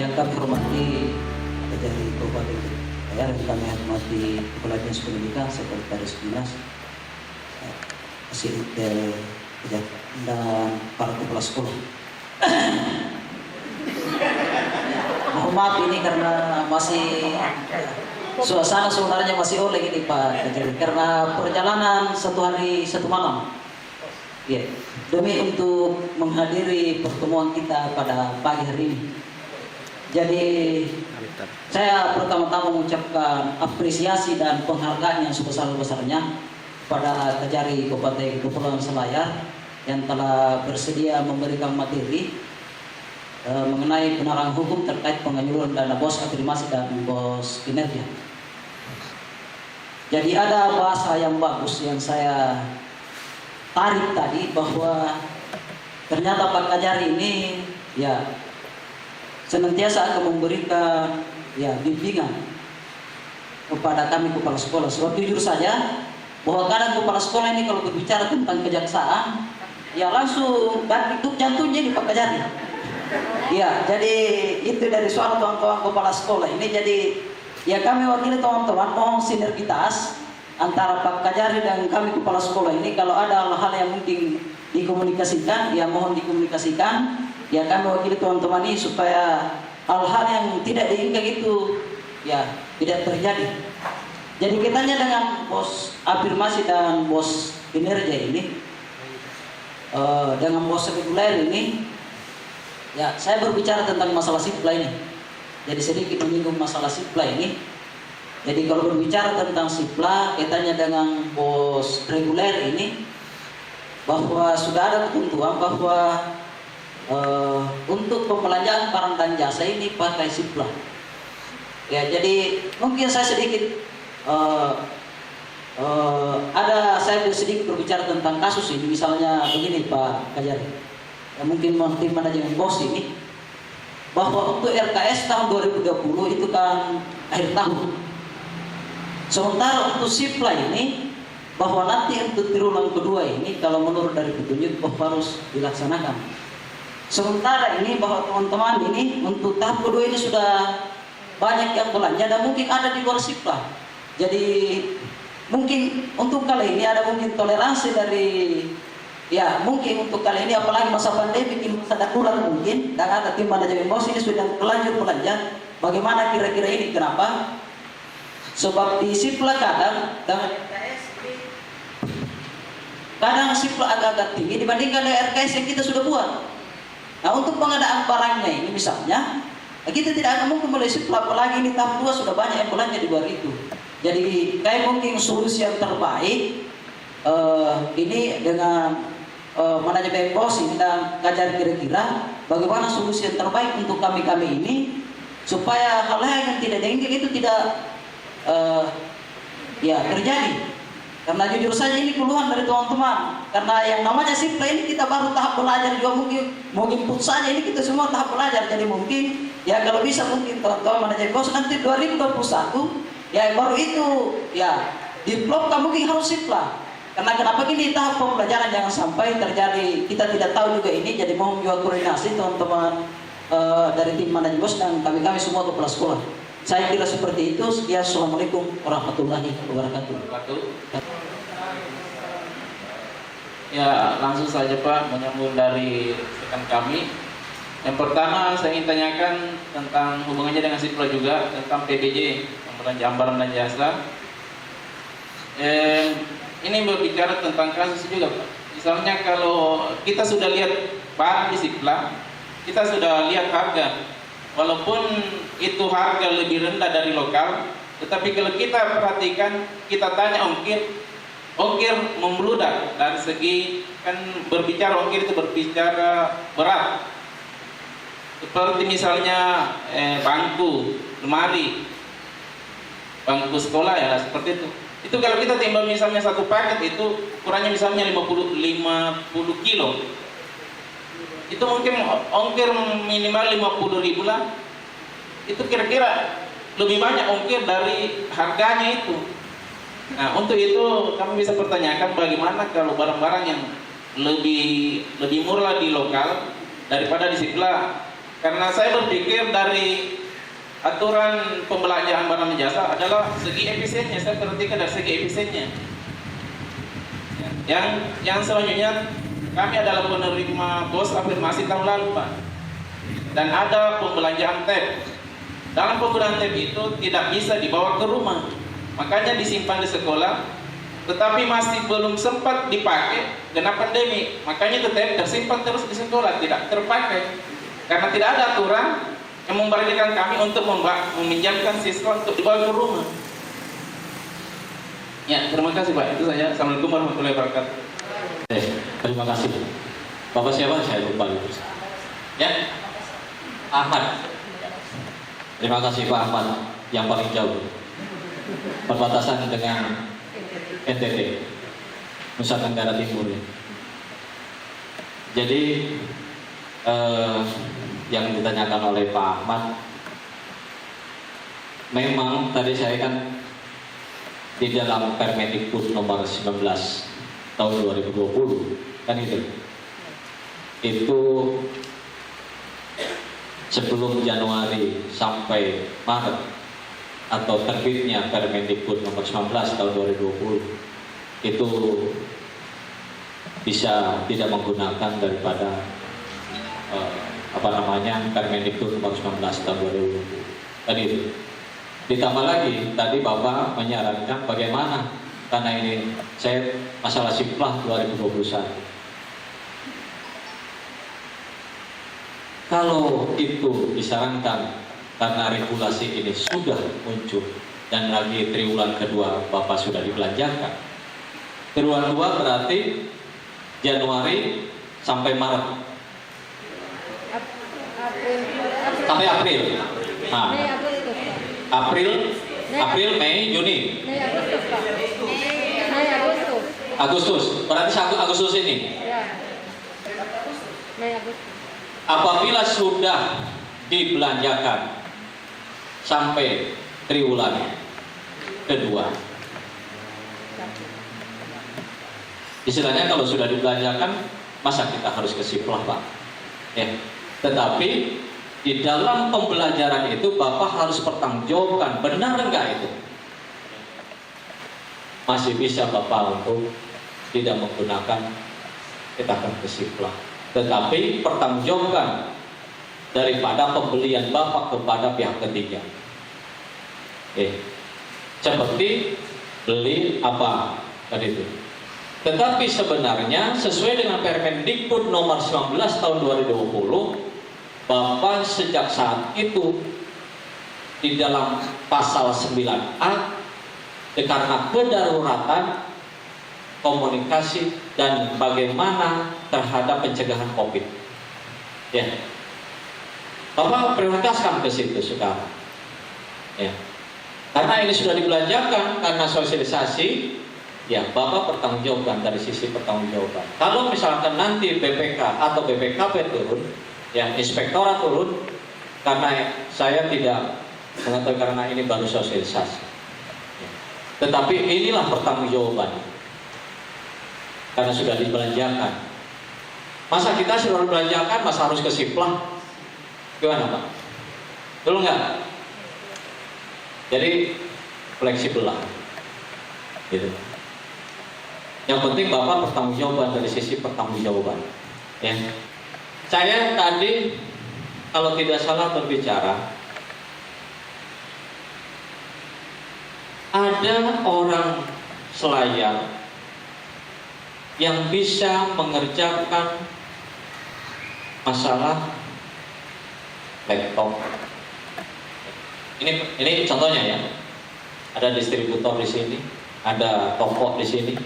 Yang kami hormati dari Kabupaten yang kami hormati Kepala Dinas Pendidikan, Sekretaris Dinas, Sekretariat dan para kepala sekolah. Mohon maaf ini karena masih suasana sebenarnya masih oleng ini Pak Kajari, karena perjalanan satu hari satu malam. Ya, demi untuk menghadiri pertemuan kita pada pagi hari ini. Jadi saya pertama-tama mengucapkan apresiasi dan penghargaan yang sebesar-besarnya pada Kajari Kabupaten Kepulauan Selayar yang telah bersedia memberikan materi mengenai penerangan hukum terkait pengajuan dana bos afirmasi dan bos kinerja. Jadi ada bahasa yang bagus yang saya tarik tadi, bahwa ternyata Pak Kajari ini ya senantiasa akan memberikan ya bimbingan kepada kami kepala sekolah. Sebab jujur saja bahwa kadang kepala sekolah ini kalau berbicara tentang kejaksaan ya langsung batuk jantungnya di Pak Kajari. Ya, jadi itu dari suara teman-teman kepala sekolah ini. Jadi ya kami wakili teman-teman mohon sinergitas antara Pak Kajari dan kami kepala sekolah ini. Kalau ada hal-hal yang mungkin dikomunikasikan ya mohon dikomunikasikan. Ya kami wakili teman-teman ini supaya hal-hal yang tidak diinginkan itu ya tidak terjadi. Jadi kitanya dengan bos afirmasi dan bos kinerja ini, dengan bos reguler ini, ya saya berbicara tentang masalah sipla ini. Jadi sedikit menyinggung masalah sipla ini. Jadi kalau berbicara tentang sipla, kitanya dengan bos reguler ini, bahwa sudah ada ketentuan bahwa untuk pembelanjaan barang dan jasa ini pakai sipla. Ya, jadi mungkin saya sedikit saya sedikit berbicara tentang kasus ini. Misalnya begini Pak Kajari, ya, mungkin tim manajemen bos ini, bahwa untuk RKS tahun 2020 itu kan akhir tahun. Sementara untuk sipla ini, bahwa nanti untuk triwulan kedua ini kalau menurut dari petunjuk bahwa harus dilaksanakan. Sementara ini bahwa teman-teman ini untuk tahap kedua ini sudah banyak yang belanja dan mungkin ada di luar sipla. Jadi mungkin untuk kali ini ada mungkin toleransi dari ya mungkin untuk kali ini apalagi masa pandemi bikin masa darurat mungkin, dan ada tim manajemen bos ini sudah terlanjur belanja. Bagaimana kira-kira ini? Kenapa? Sebab di sipla kadang dengan RKS kadang sipla agak-agak tinggi dibandingkan dengan RKS yang kita sudah buat. Nah untuk pengadaan barangnya ini misalnya kita tidak akan mungkin mulai sipla, apalagi ini tahap 2 sudah banyak yang belanja di luar itu. Jadi kayak mungkin solusi yang terbaik ini dengan manajemen bos ini dan Kajari kira-kira bagaimana solusi yang terbaik untuk kami-kami ini supaya hal-hal yang tidak diinginkan itu tidak ya terjadi. Karena jujur saja ini keluhan dari teman-teman. Karena yang namanya sipla ini kita baru tahap belajar juga, mungkin pun saja ini kita semua tahap belajar. Jadi mungkin ya kalau bisa mungkin teman-teman manajemen bos nanti 2021 ya baru itu ya diplomkan mungkin harus sipla. Karena kenapa gini, tahap pembelajaran jangan sampai terjadi kita tidak tahu juga ini. Jadi mohon juga koordinasi teman-teman dari tim manajemen bos dan kami semua kepala sekolah. Saya kira seperti itu. Sekian, assalamualaikum warahmatullahi wabarakatuh. Ya, langsung saja Pak, menyambung dari rekan kami. Yang pertama saya ingin tanyakan tentang hubungannya dengan sipla juga, tentang PBJ, pembelanjaan barang dan jasa. Ini berbicara tentang kasus juga Pak. Misalnya kalau kita sudah lihat barang di sipla, kita sudah lihat harga. Walaupun itu harga lebih rendah dari lokal, tetapi kalau kita perhatikan, kita tanya ongkir membludak. Dari segi kan berbicara ongkir itu berbicara berat. Seperti misalnya bangku, lemari, bangku sekolah ya seperti itu. Itu kalau kita timbang misalnya satu paket itu kurangnya misalnya 50 kilo. Itu mungkin ongkir minimal 50.000 lah. Itu kira-kira lebih banyak ongkir dari harganya itu. Nah untuk itu kami bisa pertanyakan bagaimana kalau barang-barang yang lebih murah di lokal daripada di sipla. Karena saya berpikir dari aturan pembelanjaan barang dan jasa adalah segi efisiennya. Saya perhatikan dari segi efisiennya. Yang selanjutnya, kami adalah penerima bos afirmasi tahun lalu, Pak. Dan ada pembelanjaan tab. Dalam penggunaan tab itu tidak bisa dibawa ke rumah, makanya disimpan di sekolah, tetapi masih belum sempat dipakai karena pandemi. Makanya tab tersimpan terus di sekolah, tidak terpakai. Karena tidak ada aturan yang membolehkan kami untuk meminjamkan siswa untuk dibawa ke rumah. Ya, terima kasih Pak. Itu saja. Assalamualaikum warahmatullahi wabarakatuh. Terima kasih. Bapak siapa? Saya lupa. Ya, Ahmad. Terima kasih Pak Ahmad, yang paling jauh perbatasan dengan NTT, Nusa Tenggara Timur. Jadi yang ditanyakan oleh Pak Ahmad, memang tadi saya kan di dalam Permendikbud nomor 19 tahun 2020 kan itu sebelum Januari sampai Maret atau terbitnya Permendikbud nomor 19 tahun 2020 itu bisa tidak menggunakan daripada Permendikbud nomor 19 tahun 2020 tadi itu. Ditambah lagi tadi Bapak menyarankan bagaimana, karena ini saya masalah siplah 2021. Kalau itu disarankan karena regulasi ini sudah muncul dan lagi triwulan kedua Bapak sudah dibelanjakan. Triwulan 2 berarti Januari sampai Maret. Sampai April. Nah, April, Mei, Juni. Agustus. Berarti Agustus ini. Apabila sudah dibelanjakan sampai triwulan kedua, istilahnya kalau sudah dibelanjakan, masa kita harus ke siplah, Pak? Ya. Tetapi di dalam pembelajaran itu Bapak harus pertanggungjawabkan, benar enggak itu? Masih bisa Bapak untuk tidak menggunakan kita akan ke siplah. Tetapi pertanggungjawabkan daripada pembelian Bapak kepada pihak ketiga. Seperti beli apa tadi itu. Tetapi sebenarnya sesuai dengan Permendikbud nomor 19 tahun 2020, Bapak sejak saat itu di dalam pasal 9A karena kedaruratan komunikasi dan bagaimana terhadap pencegahan COVID. Ya, Bapak prioritaskan ke situ sekarang. Ya, karena ini sudah dibelanjakan karena sosialisasi, ya Bapak pertanggungjawabkan dari sisi pertanggungjawaban. Kalau misalkan nanti BPK atau BPKP turun, ya inspektorat turun, karena saya tidak mengetahui karena ini baru sosialisasi. Ya. Tetapi inilah pertanggungjawaban. Karena sudah dibelanjakan. Masa kita sudah dibelanjakan, masa harus ke siplah? Gimana Pak? Dulu enggak? Jadi fleksibel lah. Gitu. Yang penting Bapak pertanggungjawaban dari sisi pertanggungjawaban. Ya. Saya tadi kalau tidak salah berbicara, ada orang Selayar yang bisa mengerjakan masalah laptop. Ini contohnya ya. Ada distributor di sini, ada toko di sini,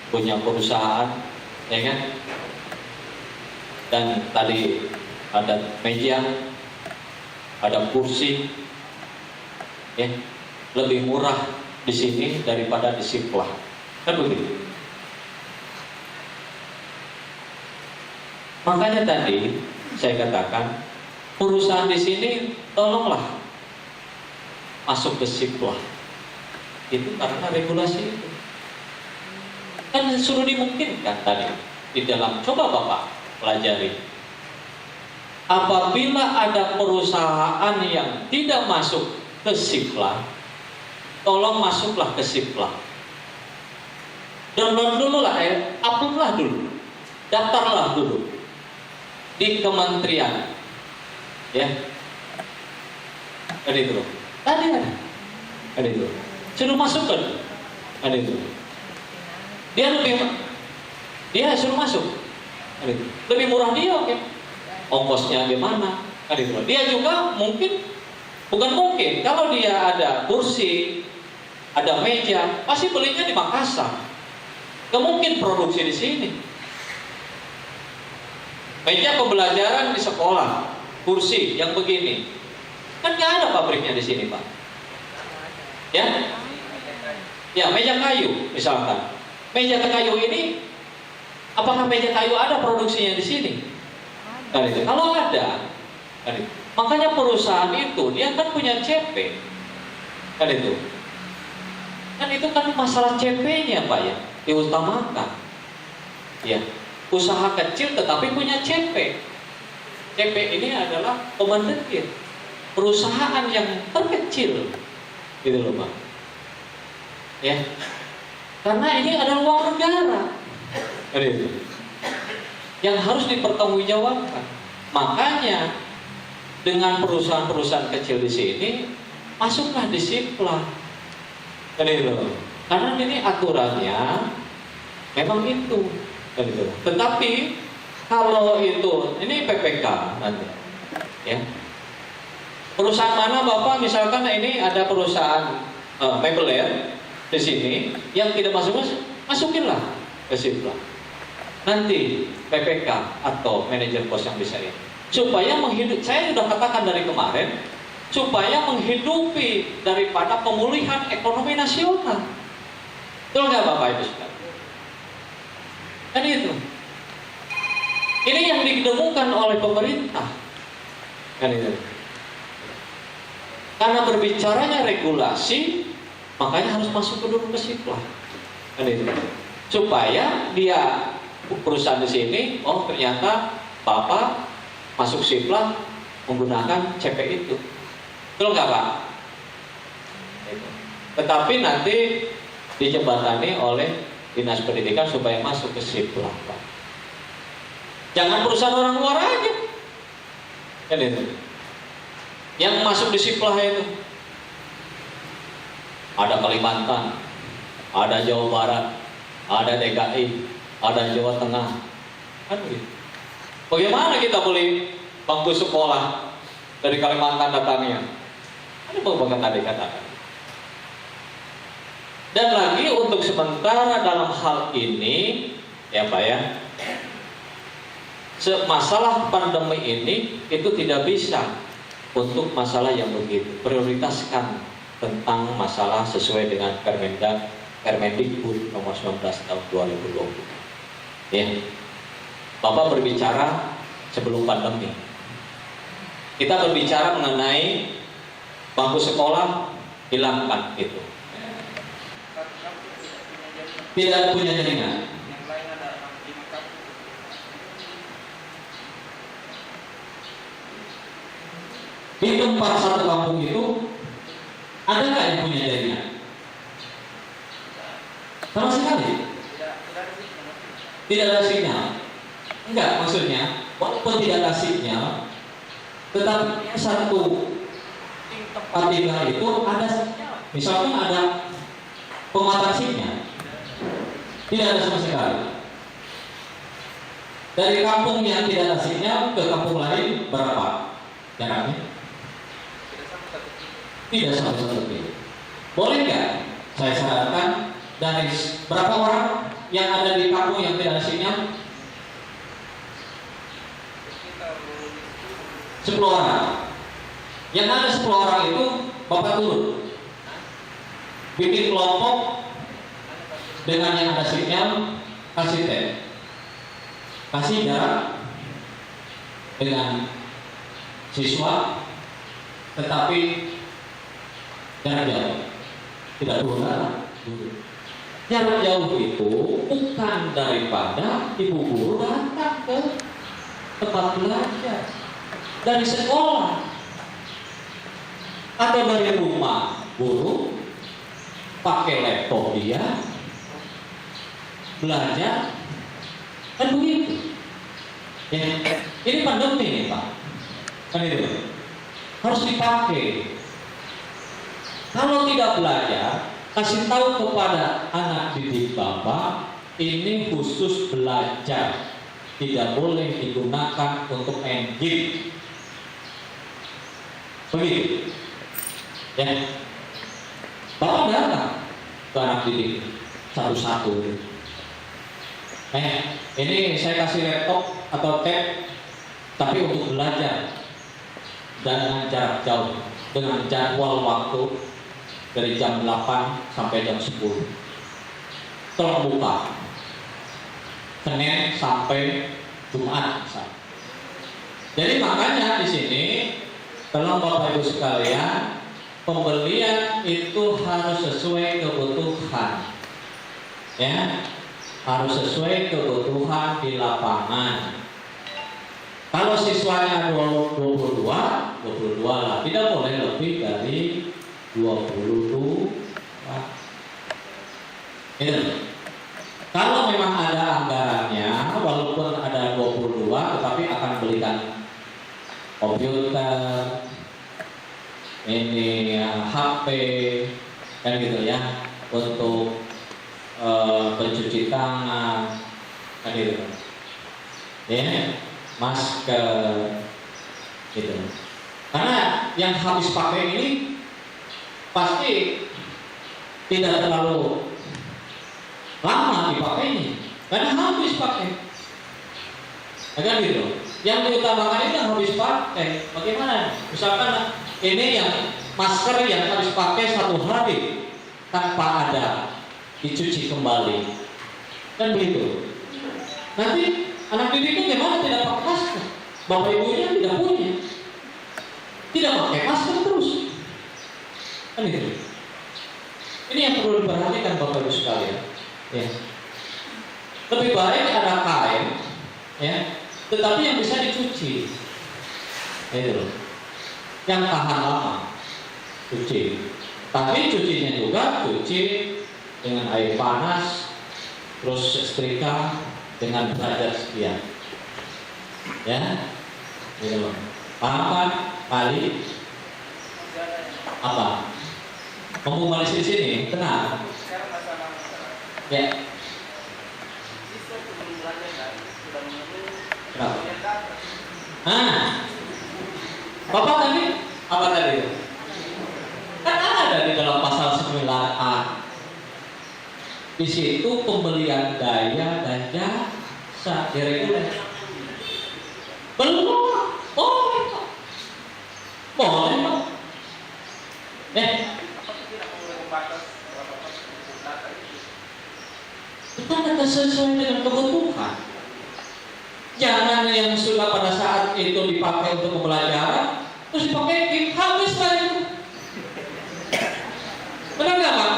punya perusahaan, ya kan? Dan tadi ada meja, ada kursi, ya, lebih murah di sini daripada di siplah. Kan begitu. Makanya tadi saya katakan perusahaan di sini tolonglah masuk ke siplah. Itu karena regulasi itu. Kan suruh dimungkinkan tadi di dalam, coba Bapak pelajari. apabila ada perusahaan yang tidak masuk ke Sipla, tolong masuklah ke Sipla. Download dulu lah, uploadlah dulu, daftarlah dulu di kementerian, ya. Ada itu, tadi ada itu, suruh masukkan, ada itu. Dia suruh masuk, ada itu. Lebih murah dia, oke. Ongkosnya gimana, ada itu. Dia juga bukan mungkin, kalau dia ada kursi, ada meja, pasti belinya di Makassar. Gak mungkin produksi di sini. Meja pembelajaran di sekolah, kursi yang begini, kan gak ada pabriknya di sini, Pak. Ya, meja kayu misalkan. Meja kayu ini, apakah meja kayu ada produksinya di sini? Kalau ada, makanya perusahaan itu dia kan punya CP, kan itu kan masalah CP-nya, Pak, ya, diutamakan. Ya, usaha kecil tetapi punya CP. CP ini adalah komandekir, perusahaan yang terkecil, gitu loh, Pak. Ya, karena ini adalah uang negara, kan itu, yang harus dipertanggungjawabkan. Makanya dengan perusahaan-perusahaan kecil di sini masuklah di Sipla, kan itu. Karena ini aturannya memang itu, kan itu. Tetapi kalau itu ini PPK nanti, ya. Perusahaan mana Bapak, misalkan ini ada perusahaan mebel di sini yang tidak masukinlah ke Sipla. Nanti PPK atau manajer pos yang bisa ini, supaya saya sudah katakan dari kemarin, supaya menghidupi daripada pemulihan ekonomi nasional. Betul nggak Bapak Ibu sekalian? Kan itu. Ini yang didengungkan oleh pemerintah, kan itu. Karena berbicaranya regulasi, makanya harus masuk dulu ke Sipla, kan itu. Supaya dia perusahaan di sini, oh ternyata Bapak masuk Sipla menggunakan CP itu. Betul nggak Pak? Tetapi nanti dijembatani oleh Dinas Pendidikan supaya masuk ke Sipla, Pak. Jangan perusahaan orang luar aja, kan itu. Yang masuk di Sipla itu ada Kalimantan, ada Jawa Barat, ada DKI, ada Jawa Tengah, kan gitu. Bagaimana kita beli bangku sekolah dari Kalimantan datangnya? Ada banget tadi katakan. Dan lagi untuk sementara dalam hal ini, ya Pak ya, masalah pandemi ini itu tidak bisa untuk masalah yang begitu. Prioritaskan tentang masalah sesuai dengan Permendikbud nomor 19 tahun 2020. Ya, Bapak berbicara sebelum pandemi. Kita berbicara mengenai bangku sekolah, hilangkan itu. Tidak punya jaringan. Di tempat satu kampung itu ada nggak yang punya jaringan? Sama sekali. Tidak ada sinyal. Enggak, maksudnya walaupun tidak ada sinyal, tetapi satu tempat tinggal itu ada sinyal. Misalkan ada pematah sinyal. Tidak ada sama sekali. Dari kampung yang tidak ada sinyal ke kampung lain berapa jaraknya? Tidak sama sekali. Boleh nggak saya sarankan dari berapa orang yang ada di kampung yang tidak ada sinyal? 10 orang. Yang ada 10 orang itu Bapak turun, bikin kelompok dengan yang ada sinyal, kasih kasih jarak dengan siswa, tetapi jarak jauh, tidak turun. Jarak jauh itu bukan daripada ibu guru datang ke tempat belajar, dari sekolah atau dari rumah guru, pakai laptop dia belajar, kan begitu. Ya, ini pandemi nih Pak, kan itu harus dipakai. Kalau tidak belajar, kasih tahu kepada anak didik Bapak, ini khusus belajar, tidak boleh digunakan untuk main game. Begitu. Ya. Bapak datang ke anak didik satu-satu. Ini saya kasih laptop atau tab, tapi untuk belajar dengan jarak jauh, dengan jadwal waktu dari jam 8 sampai jam 10. Tolong buka Senin sampai Jumat misalnya. Jadi makanya di sini tolong Bapak Ibu sekalian, pembelian itu harus sesuai kebutuhan. Ya, harus sesuai kebutuhan di lapangan. Kalau siswanya 22 lah, tidak boleh lebih dari 22. Itu. Kalau memang ada anggarannya, walaupun ada 22, tetapi akan belikan komputer, ini HP, kan gitu ya, untuk pencuci tangan, kan gitu. Ya, masker, gitu. Karena yang habis pakai ini pasti tidak terlalu lama dipakainya, karena habis pakai. Kan gitu. Yang diutamakan itu yang habis pakai. Bagaimana? Misalkan ini yang masker yang habis pakai 1 hari tanpa ada dicuci kembali, kan begitu. Nanti anak didiknya gimana tidak pakai masker? Bapak ibunya tidak punya, tidak pakai masker terus, kan gitu. Ini yang perlu diperhatikan Bapak Ibu sekalian. Ya. Lebih baik ada kain, ya, tetapi yang bisa dicuci, itu loh, yang tahan lama, cuci. Tapi cucinya juga cuci dengan air panas, terus setrika dengan derajat sekian, ya, gitu loh. Paham kan? Kali apa? Ngomong malis di sini, tenang. Ya. Kenapa? Bapak tadi apa tadi? Kan ada di dalam pasal 9A. Di situ pembelian daya dan jasa diregulir. Belum, boleh Pak. Boleh Pak. Kita kata sesuai dengan kebutuhan. Jangan yang sudah pada saat itu dipakai untuk pembelajaran terus dipakai habis lah itu. Benar nggak Pak?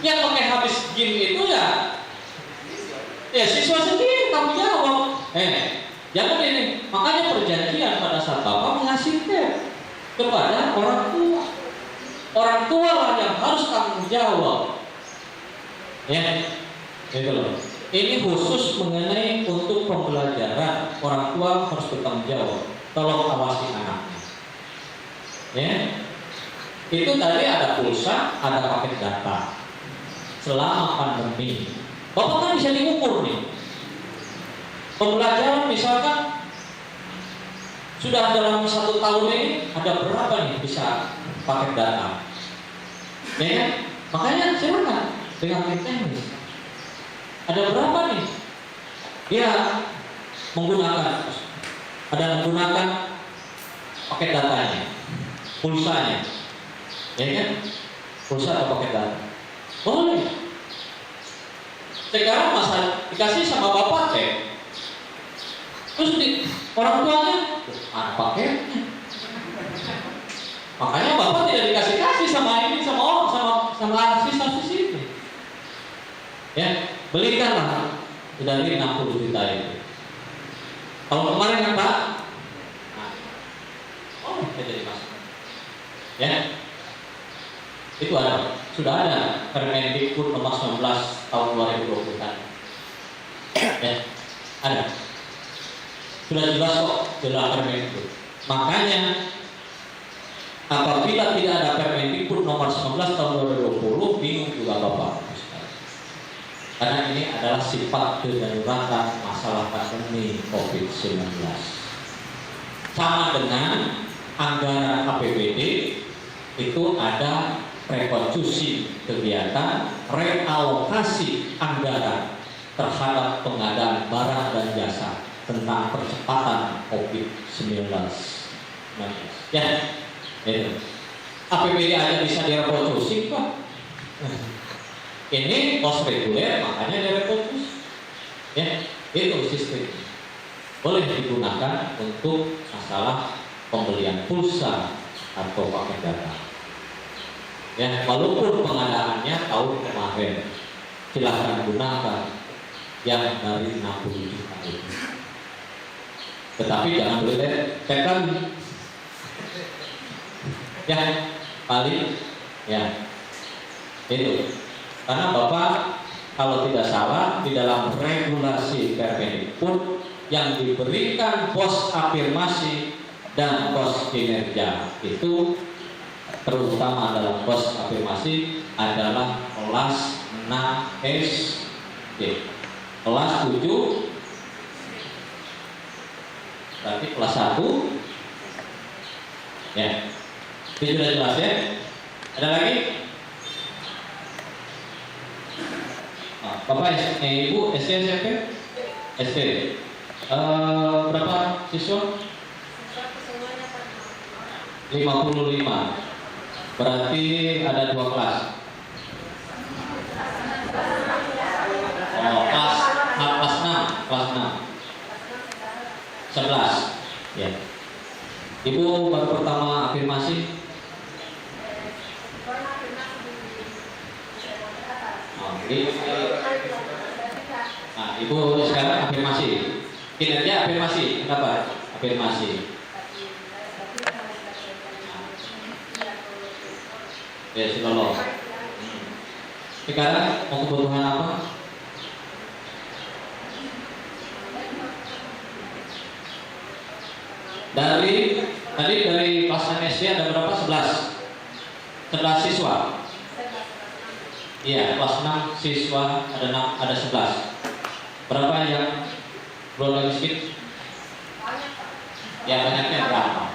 Yang pakai habis game itu ya siswa sendiri tanggung jawab. Jangan ini. Makanya perjanjian pada saat Bapak mengasih tab kepada orang tua. Orang tua lah yang harus tanggung jawab. Ya. Gitu loh. Ini khusus mengenai untuk pembelajaran, orang tua harus bertanggung jawab. Tolong awasi anaknya. Ya. Itu tadi ada pulsa, ada paket data. Selama pandemi, Bapak kan bisa diukur nih. Pembelajaran misalkan sudah dalam 1 tahun ini ada berapa nih bisa paket data? Ya, makanya silakan dengan teknis. Ada berapa nih? Dia menggunakan paket datanya, pulsanya, ya kan? Pulsa atau paket data, boleh. Sekarang masa dikasih sama bapak terus orang tuanya paketnya. Makanya bapak tidak dikasih sama ini sama siswa ini. Ya, belikanlah dari 60 juta itu. Kalau kemarin kan Pak, Ya, itu ada, sudah ada Permendikbud nomor 19 tahun 2020 kan. Ya, ada. Sudah jelas kok dalam Permendikbud. Makanya apabila tidak ada Permendikbud nomor 19 tahun 2020, bingung juga Bapak. Karena ini adalah sifat kedaruratan masalah pandemi COVID-19. Sama dengan anggaran APBD itu ada rekonstruksi kegiatan, realokasi anggaran terhadap pengadaan barang dan jasa tentang percepatan COVID-19. Ya, itu. APBD aja bisa direkonstruksi kok. Ini pos reguler, makanya direkonstruksi. Ya, itu sistem. Boleh digunakan untuk masalah pembelian pulsa atau paket data. Ya, walaupun pengadaannya tahun kemarin, silahkan gunakan yang dari 60 juta itu. Tetapi jangan boleh tekan. Ya, paling ya itu. Karena Bapak kalau tidak salah di dalam regulasi Permendikbud yang diberikan pos afirmasi dan pos kinerja itu terutama dalam pos afirmasi adalah kelas 6 SD, kelas 7 berarti kelas 1 ya. Itu sudah jelas ya. Ada lagi? Bapak, Ibu, SD, SMP? SD. Berapa siswa? 55. Berarti ada 2 kelas. Oh, kelas 6, kelas 6. 11. Ya. Ibu baru pertama afirmasi. Nah, Ibu sekarang afirmasi. Kinerja afirmasi. Kenapa? Afirmasi. Ya, psikolog. Sekarang mau kebutuhan apa? Tadi dari kelas SD ada berapa? 11. 11 siswa. Iya, kelas 6 siswa ada 11. Berapa yang belum miskin? Ya, banyaknya berapa?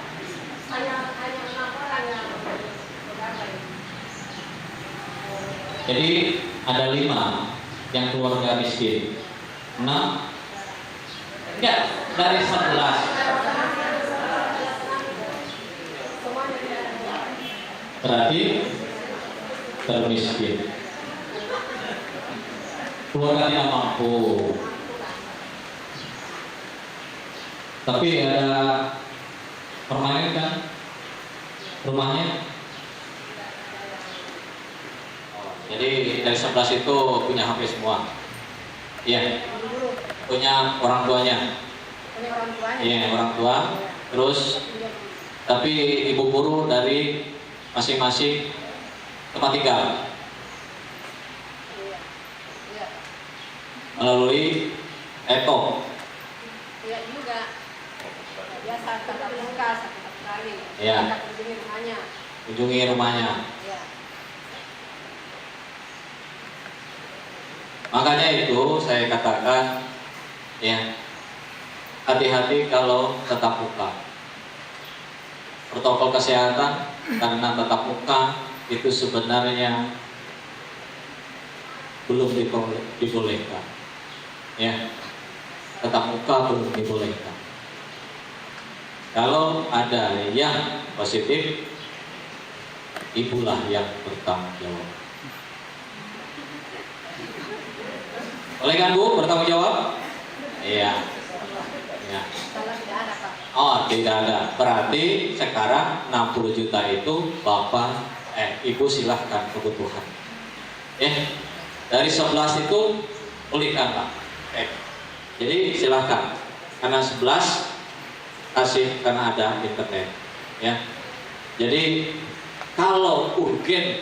Jadi ada 5 yang keluarga miskin. 6? Enggak, dari 11. Berarti termiskin. Keluarga tidak mampu. Tapi ada permainan kan? Rumahnya. Jadi dari 11 itu punya HP semua. Iya. Punya orang tuanya. Iya, orang tua. Terus tapi ibu guru dari masing-masing tempat tinggal. Melalui ETO. Iya juga. Biasa tatap muka satu kali. Iya. Kunjungi rumahnya. Kunjungi rumahnya. Iya. Makanya itu saya katakan ya, hati-hati kalau tatap muka. Protokol kesehatan karena tatap muka itu sebenarnya belum dibolehkan. Ya, tatap muka belum dibolehkan. Kalau ada yang positif, ibulah yang bertanggung jawab. Boleh kan Bu bertanggung jawab? Iya. Ya. Kalau tidak ada Pak. Oh, tidak ada. Berarti sekarang 60 juta itu Bapak, Ibu silahkan kebutuhan. Dari 11 itu pulihkan Pak. Jadi silahkan. Karena 11 kasih karena ada internet. Ya. Jadi Kalau urgen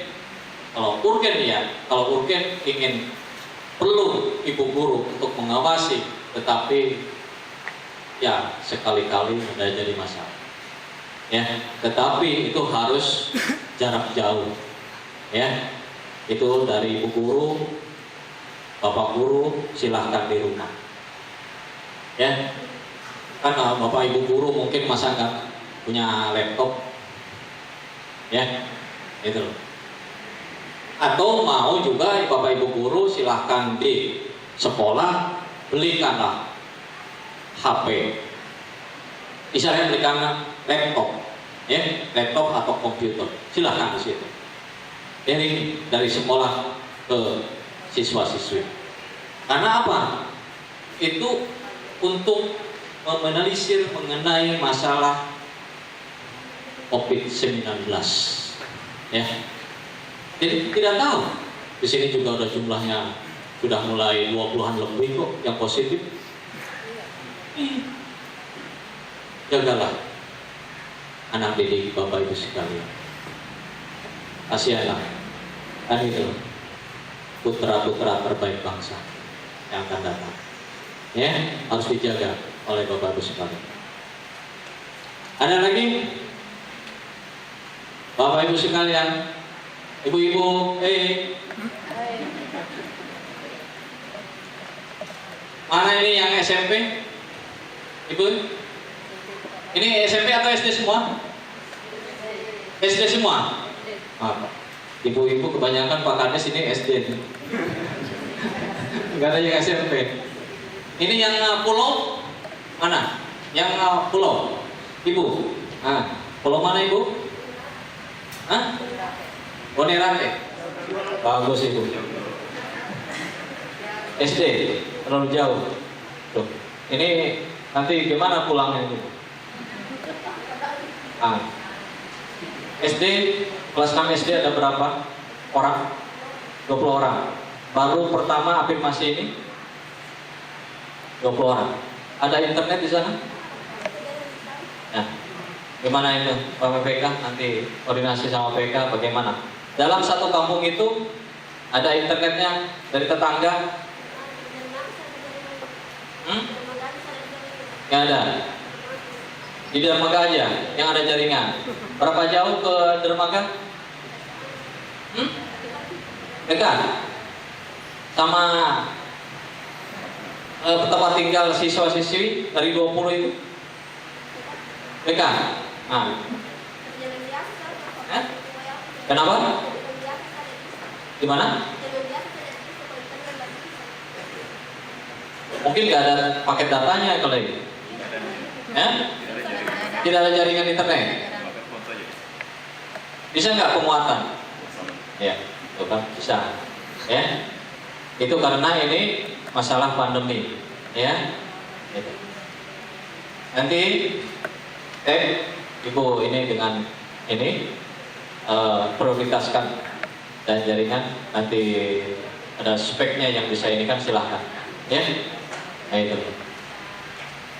ingin perlu ibu guru untuk mengawasi, tetapi ya sekali-kali ada jadi masalah. Ya, tetapi itu harus jarak jauh. Ya, itu dari ibu guru, bapak guru silahkan di rumah. Ya, karena bapak ibu guru mungkin masa nggak punya laptop. Ya, itu loh. Atau mau juga bapak ibu guru silahkan di sekolah belikanlah HP, misalnya belikan laptop, ya, laptop atau komputer, silahkan di situ. Dari sekolah ke siswa-siswi. Karena apa? Itu untuk menelisir mengenai masalah COVID-19, ya. Jadi tidak tahu. Di sini juga udah jumlahnya sudah mulai 20-an lebih kok yang positif. Jagalah anak didik Bapak Ibu sekalian. Kasihanlah, kan itu putra-putra terbaik bangsa yang akan datang. Ya, harus dijaga oleh Bapak Ibu sekalian. Ada lagi? Bapak Ibu sekalian, ibu-ibu, mana ini yang SMP? Ibu? Ini SMP atau SD semua? SD semua? Ibu-ibu kebanyakan Pak Kades ini SD. Enggak ada yang SMP. Ini yang pulau mana? Yang pulau? Ibu? Pulau mana ibu? Bonerate. Bagus ibu. SD terlalu jauh. Tuh. Ini nanti gimana pulangnya ibu? SD kelas 6 SD ada berapa orang? 20 orang. Baru pertama afirmasi ini 20 orang. Ada internet di sana? Nah, gimana itu Pak PK? Nanti koordinasi sama PK bagaimana? Dalam satu kampung itu ada internetnya dari tetangga? Nggak ada. Di dermaga aja yang ada jaringan. Berapa jauh ke dermaga? Dekat. Sama tempat tinggal siswa-siswi dari 20 itu? Dekat. Kenapa? Di mana? Mungkin nggak ada paket datanya kalau ini. Tidak ada jaringan internet. Bisa nggak pemuatan? Ya, itu kan bisa. Ya, itu karena ini masalah pandemi. Ya, gitu. Nanti, ibu ini dengan ini prioritaskan dan jaringan. Nanti ada speknya yang bisa ini kan silahkan. Ya, nah itu.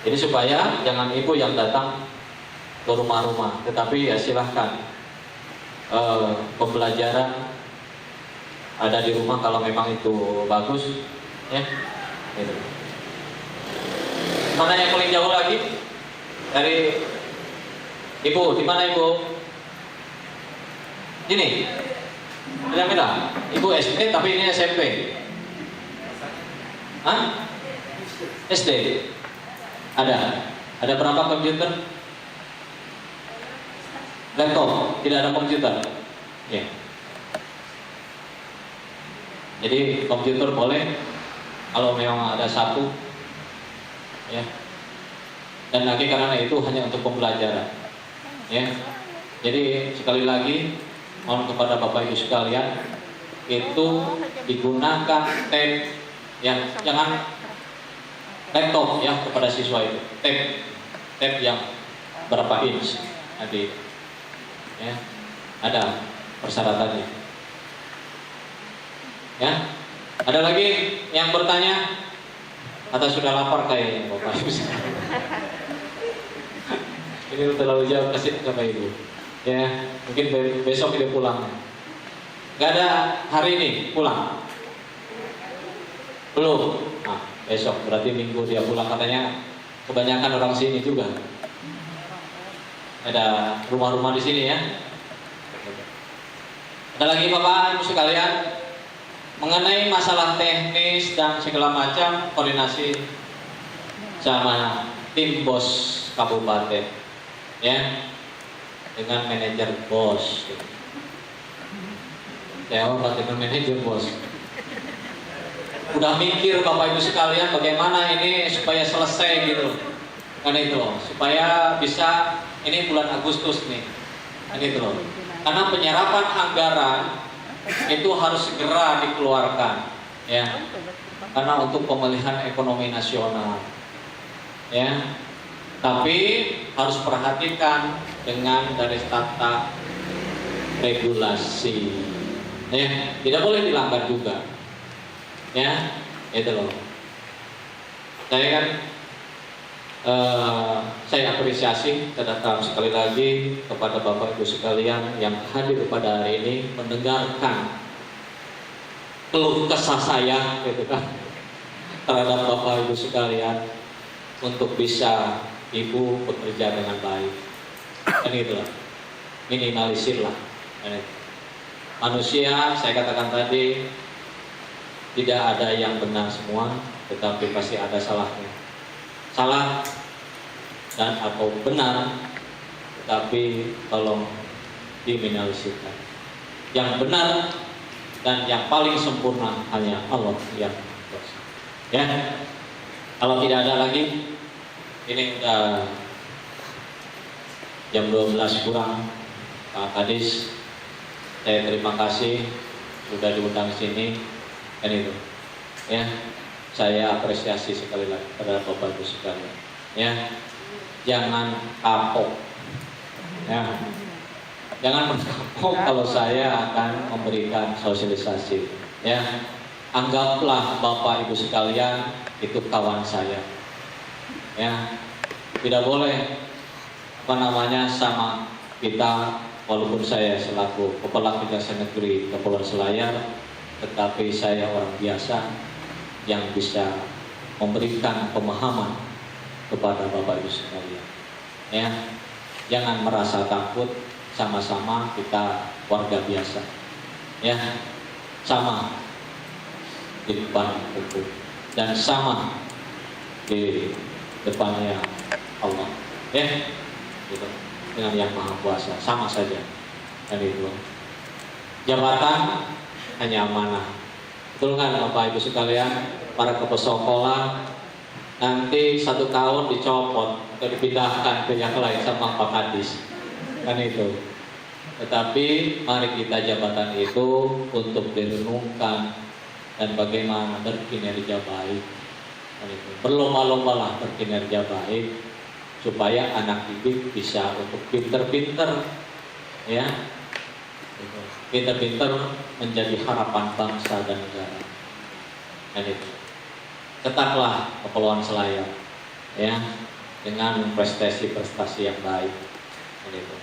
Jadi supaya jangan ibu yang datang ke rumah-rumah, tetapi ya silahkan pembelajaran ada di rumah kalau memang itu bagus, ya. Gitu. Mana yang paling jauh lagi dari ibu? Di mana ibu? Ini, beda-beda. Ibu SD tapi ini SMP. SD. Ada berapa komputer? Laptop, tidak ada komputer. Ya. Jadi komputer boleh kalau memang ada satu, ya. Dan lagi karena itu hanya untuk pembelajaran, ya. Jadi sekali lagi mohon kepada Bapak Ibu sekalian itu digunakan tab, ya, jangan laptop ya kepada siswa itu tab yang berapa inch nanti, ya, ada persyaratannya, ya. Ada lagi yang bertanya atau sudah lapar kayaknya Bapak Ibu? Ini terlalu jauh kasih Bapak Ibu. Ya, mungkin besok dia pulang. Gak ada hari ini pulang. Belum. Nah, besok berarti minggu dia pulang, katanya kebanyakan orang sini juga. Ada rumah-rumah di sini ya. Ada lagi Bapak Ibu sekalian mengenai masalah teknis dan segala macam koordinasi sama tim bos kabupaten ya, dengan manajer bos. Ya, dengan manajer bos. Udah mikir Bapak Ibu sekalian bagaimana ini supaya selesai gitu. Kan itu loh, supaya bisa ini bulan Agustus nih. Kan itu loh. Karena penyerapan anggaran itu harus segera dikeluarkan ya. Karena untuk pemulihan ekonomi nasional. Ya. Tapi harus perhatikan dengan dari tata regulasi. Ya, tidak boleh dilanggar juga. Ya, itu loh. Saya kan saya apresiasi terhadap sekali lagi kepada Bapak Ibu sekalian yang hadir pada hari ini mendengarkan keluh kesah saya gitu kan terhadap Bapak Ibu sekalian untuk bisa Ibu bekerja dengan baik. Kan itulah, minimalisirlah. Manusia, saya katakan tadi, tidak ada yang benar semua, tetapi pasti ada salahnya. Salah dan atau benar, tetapi tolong diminimalisirkan. Yang benar dan yang paling sempurna hanya Allah yang berkuasa. Ya, kalau tidak ada lagi, ini udah jam 12 kurang, Pak Kadis. Saya terima kasih sudah diundang sini. Kan itu, ya. Saya apresiasi sekali lagi pada Bapak Ibu sekalian. Ya, jangan kapok. Ya, jangan kapok kalau saya akan memberikan sosialisasi. Ya, anggaplah Bapak Ibu sekalian itu kawan saya. Ya, tidak boleh sama kita, walaupun saya selaku Kepala Kejaksaan Negeri Kepulauan Selayar, tetapi saya orang biasa yang bisa memberikan pemahaman kepada Bapak Ibu sekalian. Ya, jangan merasa takut, sama-sama kita warga biasa. Ya, sama di depan hukum dan sama di depannya Allah. Ya, gitu. Dengan yang Maha Kuasa, sama saja. Dan itu jabatan hanya amanah. Betul kan Bapak Ibu sekalian, para kepala sekolah nanti 1 tahun dicopot atau dipindahkan ke yang lain sama Pak Kadis, kan itu. Tetapi mari kita jabatan itu untuk direnungkan dan bagaimana berkinerja baik, kan itu. Berlomba-lombalah berkinerja baik supaya anak didik bisa untuk pinter-pinter, ya. Pinter-pinter menjadi harapan bangsa dan negara. Dan itu, tetaplah Kepulauan Selayar, ya, dengan prestasi-prestasi yang baik. Dan itu.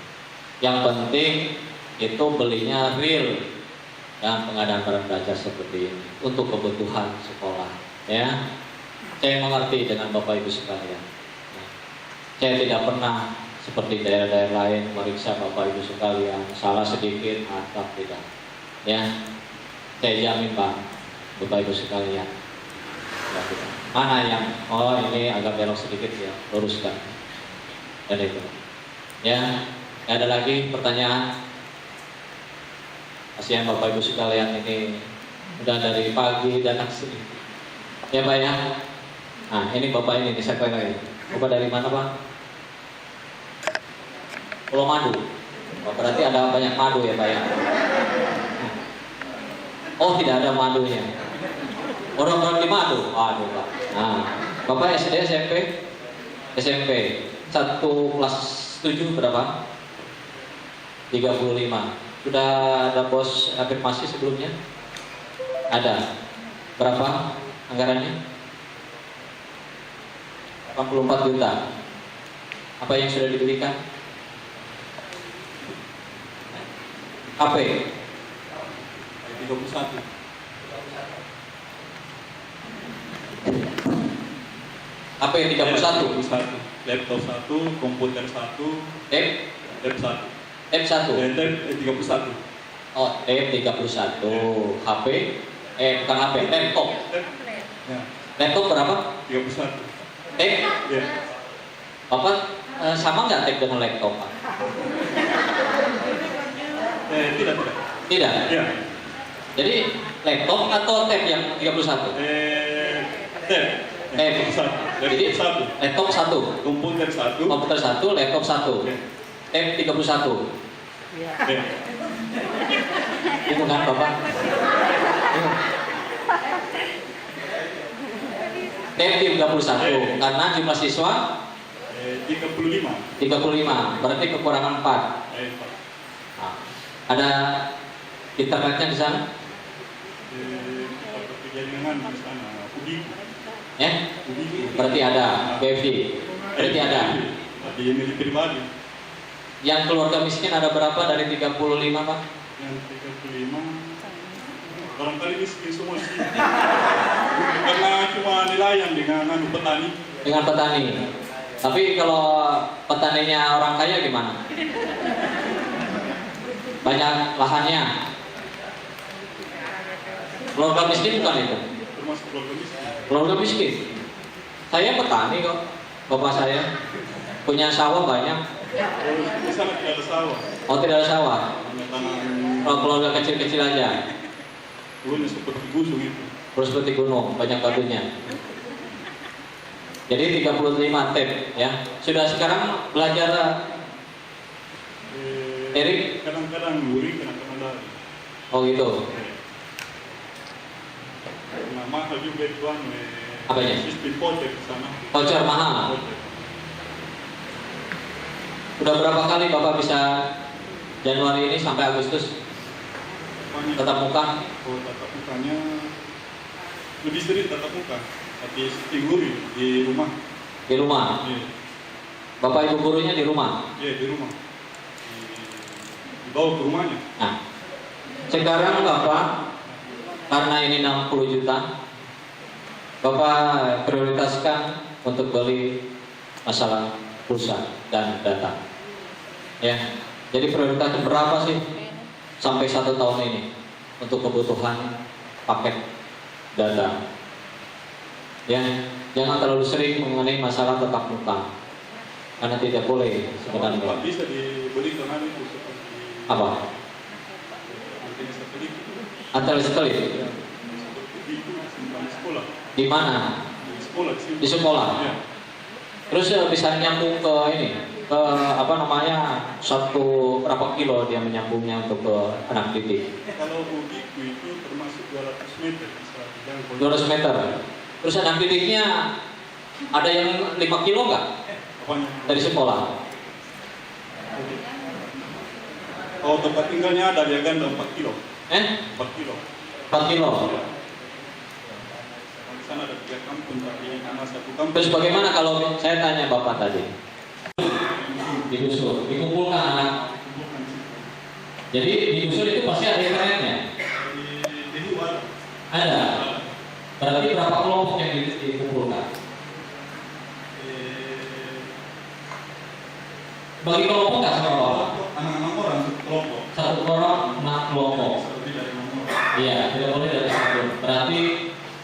Yang penting itu belinya real dan pengadaan barang baca seperti ini untuk kebutuhan sekolah. Ya, saya mengerti dengan Bapak Ibu sekalian. Saya tidak pernah seperti daerah-daerah lain meriksa Bapak Ibu sekalian salah sedikit atau tidak. Ya, saya jamin Pak, Bapak Ibu sekalian. Ya, mana yang ini agak belok sedikit ya, luruskan. Dan itu. Ya, ada lagi pertanyaan? Kasihan Bapak Ibu sekalian ini udah dari pagi datang sini. Ya Pak ya. Nah ini Bapak ini saya tanya lagi. Bapak dari mana Pak? Pulau Madu. Oh, berarti ada banyak madu ya Pak ya. Oh tidak ada madunya. Orang-orang di madu. Aduh Pak. Nah Bapak SD SMP? SMP 1 kelas 7 berapa? 35. Sudah ada bos afirmasi sebelumnya? Ada. Berapa anggarannya? 84 juta. Apa yang sudah diberikan? HP. 31. HP 31. 31. Laptop 1, komputer 1, tab 1. F1. Tab 31. Oh, F31. HP. Bukan HP, laptop. Ya, Laptop berapa? 31. Tab. Ya. Bapak sama nggak tab dengan laptop, Pak? Tidak. Tidak. Ya. Jadi laptop atau tab yang 31? Tab. Tab. 31. Jadi Laptop 1. laptop 1, Komputer 1. komputer 1, laptop 1. Ya. Tab 31. Ya. Itu kan Bapak? Tab 31 karena jumlah siswa 35. 35, berarti kekurangan 4. Nah, ada internetnya di sana? Kita berjaringan di sana. Ubiku. Ya? Berarti ada WiFi. Berarti ada. Tapi milik pribadi. Yang keluarga miskin ada berapa dari 35, Pak? Yang 35 barangkali miskin semua sih. Karena cuma nelayan dengan petani. Dengan petani. Tapi kalau petaninya orang kaya gimana? Banyak lahannya. Keluarga miskin bukan itu? Termasuk keluarga miskin. Keluarga miskin. Saya petani kok. Bapak saya punya sawah banyak. Di sana tidak ada sawah. Oh, tidak ada sawah. Hanya tanah Kalau keluarga kecil-kecil aja. turunnya seperti gusung itu. Terus seperti gunung, banyak batunya. Jadi 35 tab ya. Sudah sekarang belajar Erik? Kadang-kadang luring, kadang-kadang lari. Oh gitu. Nah, mahal juga itu Apanya? sistem voucher di sana. Voucher mahal. Voucher. Udah berapa kali Bapak bisa Januari ini sampai Agustus Banyak. tetap muka? Oh, tatap mukanya lebih sering tatap muka. Tapi sistem luring di rumah. Di rumah. Iya, Bapak Ibu gurunya di rumah. di rumah. Dibawa ke rumahnya. Nah, sekarang Bapak karena ini 60 juta, Bapak prioritaskan untuk beli masalah pulsa dan data. Ya, jadi prioritasnya berapa sih sampai 1 tahun ini untuk kebutuhan paket data? Ya, jangan terlalu sering mengenai masalah tatap muka karena tidak boleh Tidak sebenarnya. bisa dibeli dengan itu seperti Apa? antena satelit. Antara satelit Ya, seperti itu simpan di sekolah. di mana? Di sekolah di sini. Di sekolah. Ya. Terus bisa nyambung ke ini, ke apa namanya, berapa kilo dia menyambungnya untuk ke anak didik? Kalau ubiku itu termasuk 200 meter bisa dijangkau. 200 meter. Terus anak didiknya ada yang 5 kilo nggak Apanya? dari sekolah? Oh, tempat tinggalnya ada dia ganda 4 kilo. 4 kilo. 4 kilo. Di sana ada 3 kampung tapi nama 1 kampung. Terus bagaimana kalau saya tanya Bapak tadi? Digusur, dikumpulkan anak. Jadi digusur itu pasti ada internetnya? Di luar Ada. Berarti berapa kelompok yang dikumpulkan? Bagi kelompok nggak sama Bapak? anak-anak orang satu kelompok. Satu orang 6 kelompok. Lebih dari 6 orang. Iya, tidak boleh dari satu. Berarti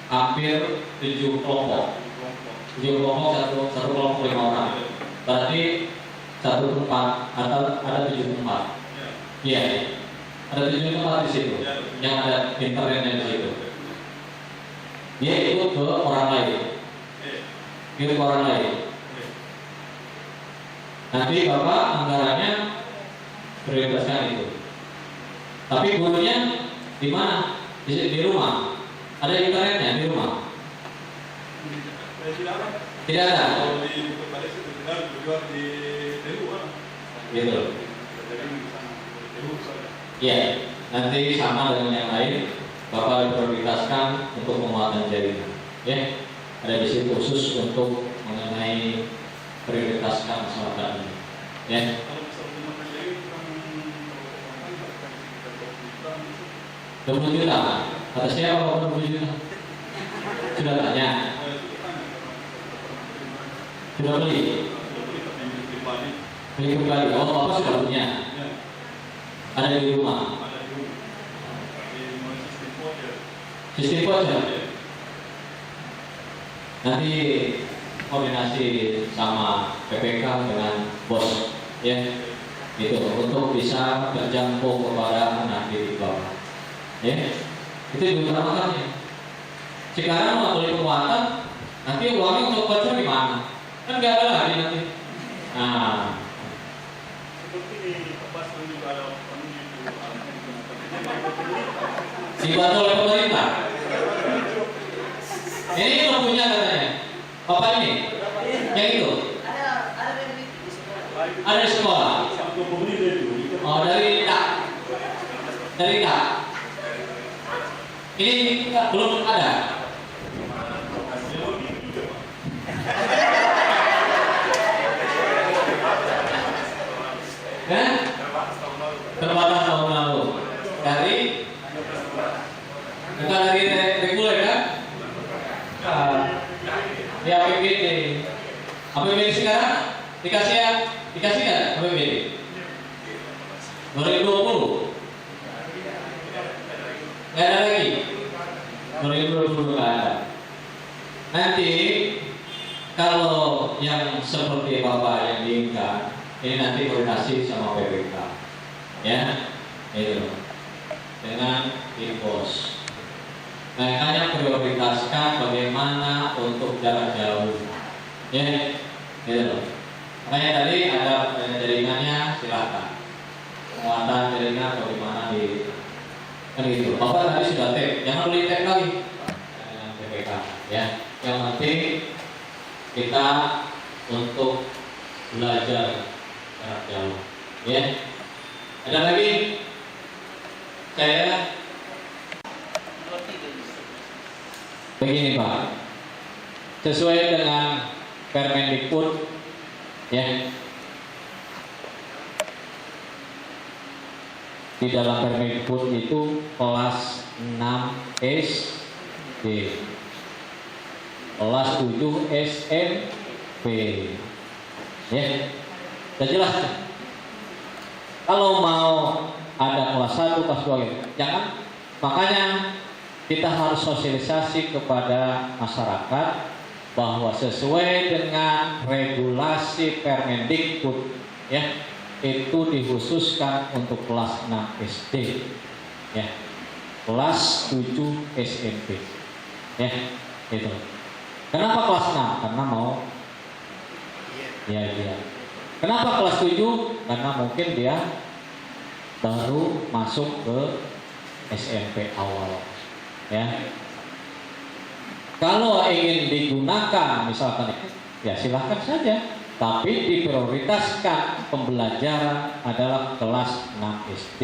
hampir 7 kelompok. 7 kelompok, satu kelompok 5 orang. Berarti satu tempat ada 7 tempat. Iya, ada 7 tempat di situ. Yang ada internetnya di situ. Dia ikut ke orang lain. Ikut ke orang lain. Nanti Bapak anggarannya prioritaskan itu. Tapi gurunya di mana? Di rumah. Ada internetnya di rumah? Tidak ada. Kalau di Bukit itu tidak juga di luar. Gitu. Iya. Nanti sama dengan yang lain, Bapak prioritaskan untuk penguatan jaringan. Ya. Ada di situ khusus untuk mengenai prioritaskan masalah ini. Ya. Kalau bisa menggunakan jadi 20 juta. Kata siapa 20 juta? Sudah tanya? Sudah beli? Beli kembali. Oh, Bapak sudah punya? Ada di rumah? Sistem voucher. Nanti koordinasi sama PPK dengan bos, ya, itu untuk bisa berjangkau kepada anak didik Bapak, ya, itu diutamakan. Sekarang mau beli penguatan, nanti uangnya untuk voucher di mana? Kan nggak ada lagi nanti. Nah, Seperti pas juga ada dibantu oleh pemerintah. Ini belum punya katanya. Bapak ini, yang itu ada di sekolah. Oh, dari Kak. Ini belum ada. Terbatas tahun lalu. Bukan dari reguler kan? Ya APBD. APBD sekarang dikasih kan APBD 2020. Nggak ada lagi. 2020 nggak ada. Nanti kalau yang seperti Bapak yang diinginkan, ini nanti koordinasi sama PPK, ya, itu dengan Infos. Makanya prioritaskan bagaimana untuk jarak jauh, ya, gitu. Makanya tadi ada jaringannya, silakan. Penguatan jaringan bagaimana di, kan gitu. Bapak tadi sudah tag, jangan beli tag lagi dengan PPK, ya. Yang penting kita untuk belajar jarak jauh, ya. Ada lagi? Saya begini Pak, sesuai dengan Permendikbud, ya, di dalam Permendikbud itu kelas 6 SD, kelas 7 SMP, ya, sudah jelas. Kalau mau ada kelas 1, kelas 2 gitu, jangan. Makanya kita harus sosialisasi kepada masyarakat bahwa sesuai dengan regulasi Permendikbud, ya, itu dikhususkan untuk kelas 6 SD, ya, kelas 7 SMP, ya, itu. Kenapa kelas 6? Karena mau, ya. Kenapa kelas 7? Karena mungkin dia baru masuk ke SMP awal, ya. Kalau ingin digunakan misalkan, ya silahkan saja, tapi diprioritaskan pembelajaran adalah kelas 6 SD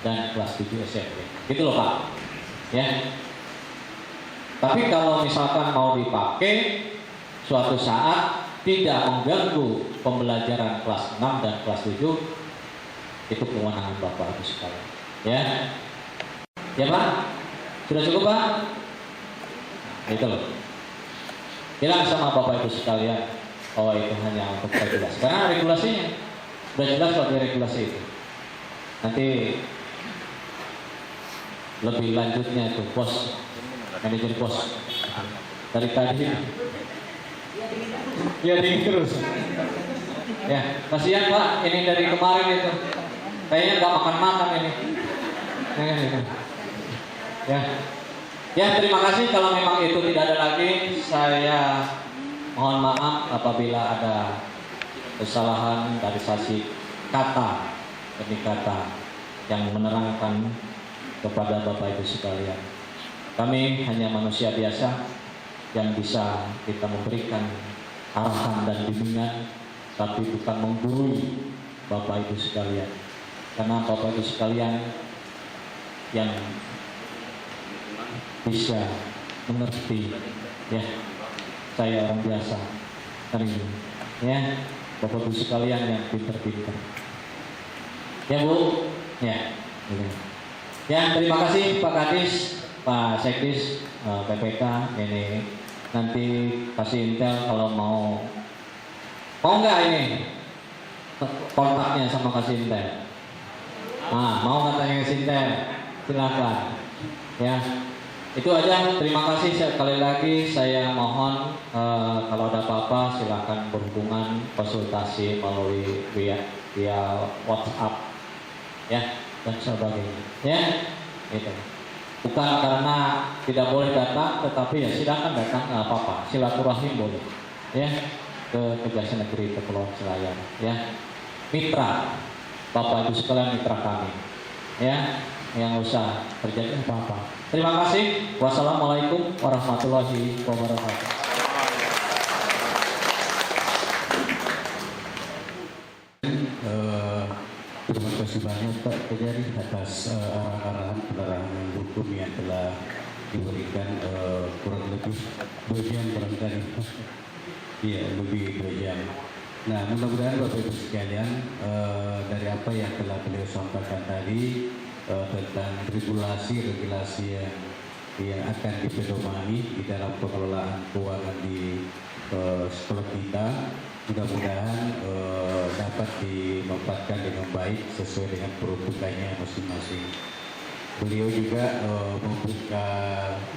dan kelas 7 SMP, gitu loh Pak, ya. Tapi kalau misalkan mau dipakai suatu saat tidak mengganggu pembelajaran kelas 6 dan kelas 7, itu kewenangan Bapak Ibu sekalian, ya. Ya Pak, sudah cukup Pak? Itu loh. Bilang sama Bapak Ibu sekalian, oh itu hanya untuk regulasi. Karena regulasinya sudah jelas sebagai regulasi itu. Nanti lebih lanjutnya itu bos, manajer bos dari tadi. Ya dingin terus. Ya, kasihan Pak, ini dari kemarin itu. Kayaknya nggak makan ini. Ya, terima kasih. Kalau memang itu tidak ada lagi, saya mohon maaf apabila ada kesalahan dari sasi kata demi kata yang menerangkan kepada Bapak Ibu sekalian. Kami hanya manusia biasa yang bisa kita memberikan arahan dan bimbingan, tapi bukan menggurui Bapak Ibu sekalian. Karena Bapak Ibu sekalian yang bisa mengerti, ya, saya orang biasa hari ini, ya, Bapak Ibu sekalian yang pintar-pintar, ya Bu, ya, gitu. Ya, terima kasih Pak Kadis, Pak Sekdis, PPK ini nanti kasih intel kalau mau nggak ini kontaknya sama kasih intel. Nah, mau katanya kasih intel, silakan. Ya, itu aja. Terima kasih sekali lagi. Saya mohon kalau ada apa-apa silakan berhubungan konsultasi melalui via WhatsApp ya dan sebagainya. Ya, itu. Bukan karena tidak boleh datang, tetapi ya silakan datang, nggak apa-apa. Silaturahim boleh, ya, ke Kejaksaan Negeri Kepulauan Selayar, ya. Mitra, Bapak Ibu sekalian, mitra kami, ya, yang usah terjadi apa-apa. Terima kasih. Wassalamualaikum warahmatullahi wabarakatuh. Terima kasih banyak Pak Kejari atas arahan penerangan hukum yang telah diberikan kurang lebih 2 jam barangkali. Iya, lebih 2 jam. Nah, mudah-mudahan Bapak Ibu sekalian dari apa yang telah beliau sampaikan tadi tentang regulasi yang akan dipedomani di dalam pengelolaan keuangan di sekolah kita, mudah-mudahan dapat dimanfaatkan dengan baik sesuai dengan peruntukannya masing-masing. Beliau juga membuka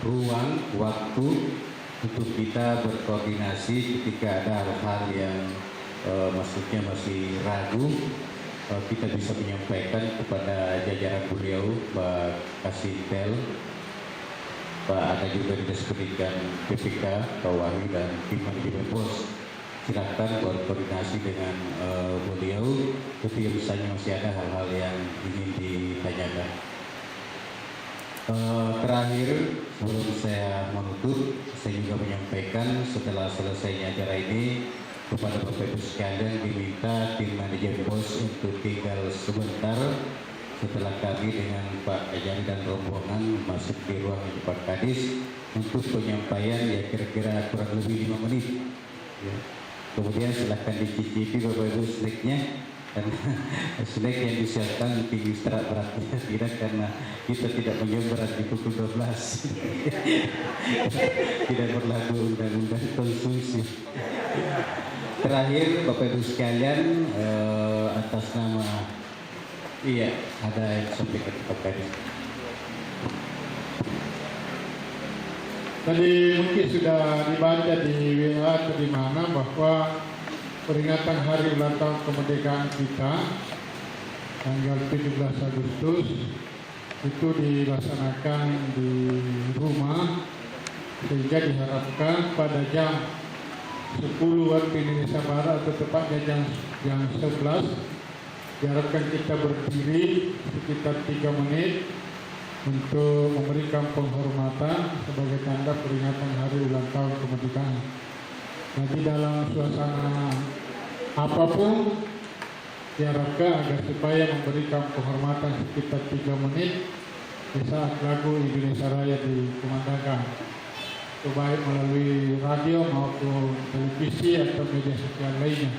ruang waktu untuk kita berkoordinasi ketika ada hal-hal yang maksudnya masih ragu, kita bisa menyampaikan kepada jajaran beliau, Pak Kasintel, Pak ada juga Dinas Pendidikan PPK, Pak Wahyu dan tim manajemen pos. Silakan berkoordinasi dengan beliau ketika misalnya masih ada hal-hal yang ingin ditanyakan. Terakhir, sebelum saya menutup, saya juga menyampaikan setelah selesainya acara ini kepada Bapak Ibu sekalian diminta tim manajemen pos untuk tinggal sebentar setelah kami dengan Pak Kejari dan rombongan masuk di ruang Pak Kadis untuk penyampaian ya kira-kira kurang lebih 5 menit. Ya. Kemudian silahkan dicicipi Bapak Ibu snacknya, dan snack yang disiapkan tinggi serat beratnya tidak, karena kita tidak menyeberat di pukul 12. Tidak berlaku undang-undang konsumsi. Terakhir Bapak Ibu sekalian, atas nama ada yang sampaikan Pak Kadis. Tadi mungkin sudah dibaca di WA atau di mana bahwa peringatan Hari Ulang Tahun Kemerdekaan kita tanggal 17 Agustus itu dilaksanakan di rumah, sehingga diharapkan pada jam 10 waktu Indonesia Barat atau tepatnya jam 11 diharapkan kita berdiri sekitar 3 menit untuk memberikan penghormatan sebagai tanda peringatan Hari Ulang Tahun Kemerdekaan. Jadi dalam suasana apapun diharapkan agar supaya memberikan penghormatan sekitar 3 menit di saat lagu Indonesia Raya dikumandangkan, baik melalui radio maupun televisi atau media sosial lainnya.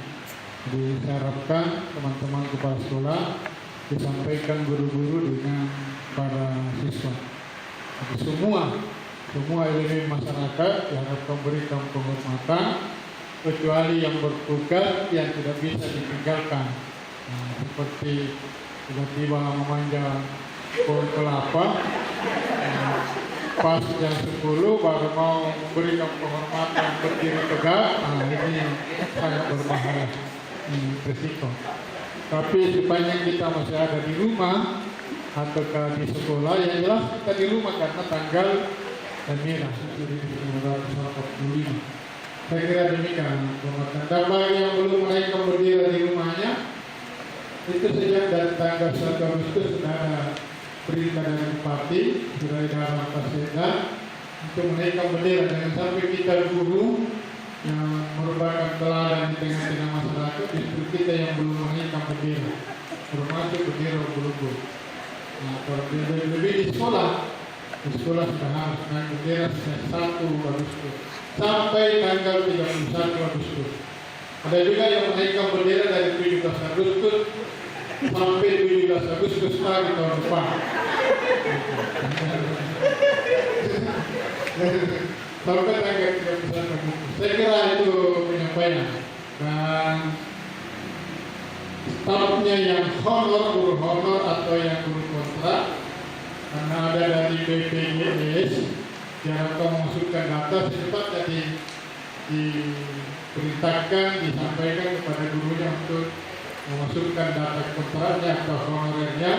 Jadi saya harapkan teman-teman kepala sekolah disampaikan guru-guru dengan para siswa. Jadi semua elemen masyarakat diharapkan berikan penghormatan, kecuali yang bertugas yang tidak bisa ditinggalkan. Nah, seperti tiba-tiba memanjang pohon kelapa, pas jam 10 baru mau memberikan penghormatan berdiri tegak, ini sangat berbahaya, risiko. Tapi sepanjang kita masih ada di rumah atau di sekolah, yang jelas kita di rumah karena tanggal dan merah 1945. Saya kira demikian penghormatan. Dan bagi yang belum menaikkan bendera di rumahnya, itu sejak dari tanggal 1 Agustus sudah ada perintah dari Bupati, sudah ada Kapolda untuk menaikkan bendera. Jangan sampai kita guru yang merupakan teladan di tengah-tengah masyarakat, justru kita yang belum menaikkan bendera, termasuk bendera Ubud. Nah, kalau lebih di sekolah sudah harus naik bendera sejak 1 Agustus sampai tanggal 31 Agustus. Ada juga yang menaikkan bendera dari 17 Agustus sampai 17 Agustus lagi tahun depan. Sampai tanggal 31 Agustus. Saya kira itu penyampaian. Dan stafnya yang guru honor atau yang guru kontrak, karena ada dari BPJS yang akan memasukkan data secepatnya diperintahkan, disampaikan kepada gurunya untuk memasukkan data kontraknya atau honorernya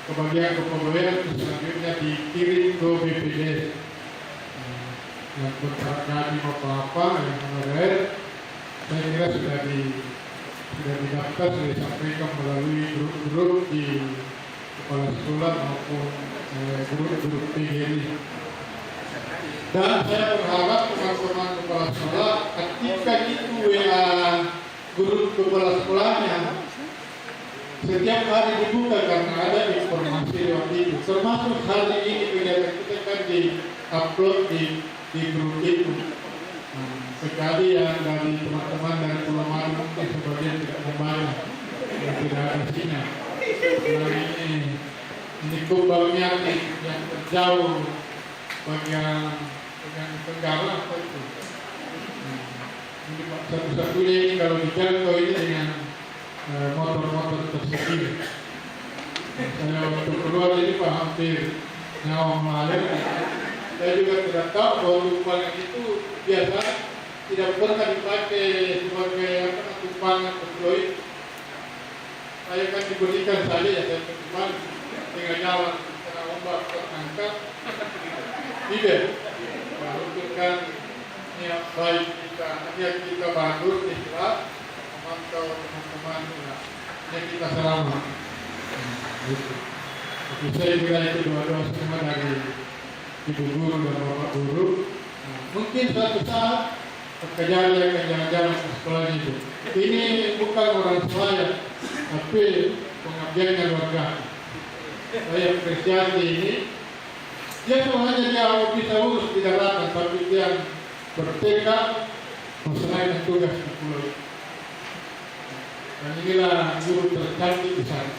ke bagian kepegawaian, selanjutnya dikirim ke BPJS. Yang kontraknya di apa yang honorer, saya kira sudah didaftar, sudah disampaikan melalui grup-grup di kepala sekolah maupun grup-grup PGRI. Dan saya berharap teman-teman kepala sekolah ketika itu WA grup kepala sekolahnya setiap hari dibuka karena ada informasi lewat itu. Termasuk hari ini kegiatan kita kan di-upload di grup itu. Sekali yang dari teman-teman dari Pulau Madu mungkin sebagian tidak membayar, yang tidak ada sinyal. Ini kubalnya yang terjauh bagian tenggara apa itu. Ini satu-satunya ini kalau dijangkau ini dengan motor-motor tersedia. Saya waktu keluar ini Pak hampir nyawa mengalir. Saya juga tidak tahu bahwa tumpangan itu biasa tidak pernah dipakai sebagai tumpangan deploy. Saya kan diberikan saja ya, saya tumpangan dengan jalan karena ombak terangkat. Tidak, menunjukkan niat baik kita, niat kita bagus, ikhlas, memantau teman-teman yang kita selamat. Jadi saya kira itu doa-doa semua dari ibu guru dan bapak guru. Mungkin suatu saat kejadian yang jalan-jalan ke sekolah itu. Ini bukan orang saya, tapi pengabdiannya luar biasa. Saya apresiasi ini. Dia sebenarnya dia bisa urus di daratan, tapi dia bertekad melaksanakan tugas di pulau. Dan inilah guru tercantik di sana.